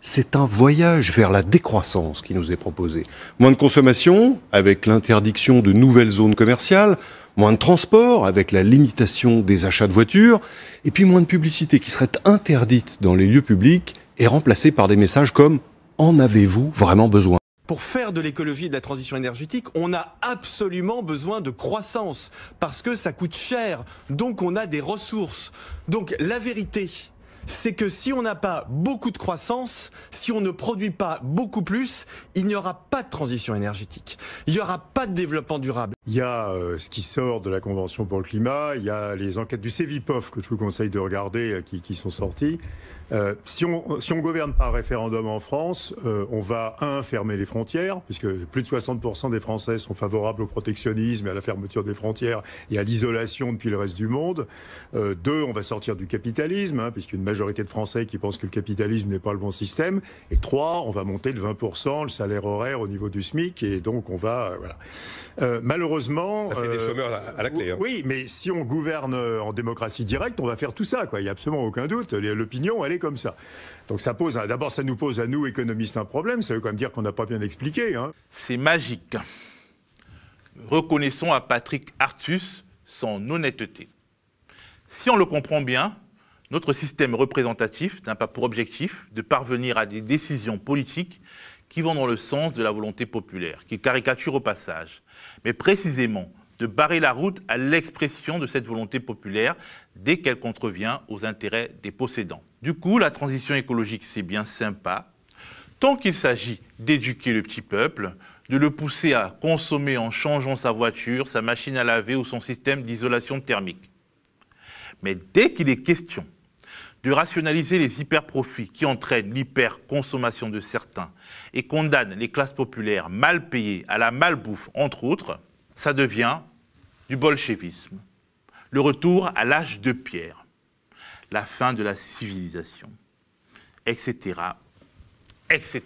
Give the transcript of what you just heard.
c'est un voyage vers la décroissance qui nous est proposé. Moins de consommation, avec l'interdiction de nouvelles zones commerciales, moins de transport, avec la limitation des achats de voitures, et puis moins de publicité qui serait interdite dans les lieux publics et remplacée par des messages comme « En avez-vous vraiment besoin ?» Pour faire de l'écologie et de la transition énergétique, on a absolument besoin de croissance, parce que ça coûte cher, donc on a des ressources. Donc la vérité, c'est que si on n'a pas beaucoup de croissance, si on ne produit pas beaucoup plus, il n'y aura pas de transition énergétique. Il n'y aura pas de développement durable. Il y a ce qui sort de la Convention pour le climat, il y a les enquêtes du CEVIPOF que je vous conseille de regarder qui sont sorties. Si on gouverne par référendum en France, on va, fermer les frontières, puisque plus de 60% des Français sont favorables au protectionnisme et à la fermeture des frontières et à l'isolation depuis le reste du monde. Deux, on va sortir du capitalisme, puisqu'il y a une majorité de Français qui pensent que le capitalisme n'est pas le bon système. Et trois, on va monter de 20% le salaire horaire au niveau du SMIC, et donc on va... voilà. Malheureusement... Ça fait des chômeurs à la clé. Hein. Oui, mais si on gouverne en démocratie directe, on va faire tout ça, quoi. Il n'y a absolument aucun doute. L'opinion, elle est comme ça. Donc ça pose, d'abord, ça nous pose à nous, économistes, un problème. Ça veut quand même dire qu'on n'a pas bien expliqué. Hein. C'est magique. Reconnaissons à Patrick Artus son honnêteté. Si on le comprend bien, notre système représentatif n'a pas pour objectif de parvenir à des décisions politiques qui vont dans le sens de la volonté populaire, qui caricature au passage, mais précisément de barrer la route à l'expression de cette volonté populaire dès qu'elle contrevient aux intérêts des possédants. Du coup, la transition écologique, c'est bien sympa, tant qu'il s'agit d'éduquer le petit peuple, de le pousser à consommer en changeant sa voiture, sa machine à laver ou son système d'isolation thermique. Mais dès qu'il est question de rationaliser les hyperprofits qui entraînent l'hyperconsommation de certains et condamnent les classes populaires mal payées à la malbouffe, entre autres, ça devient du bolchevisme. Le retour à l'âge de pierre, la fin de la civilisation, etc., etc.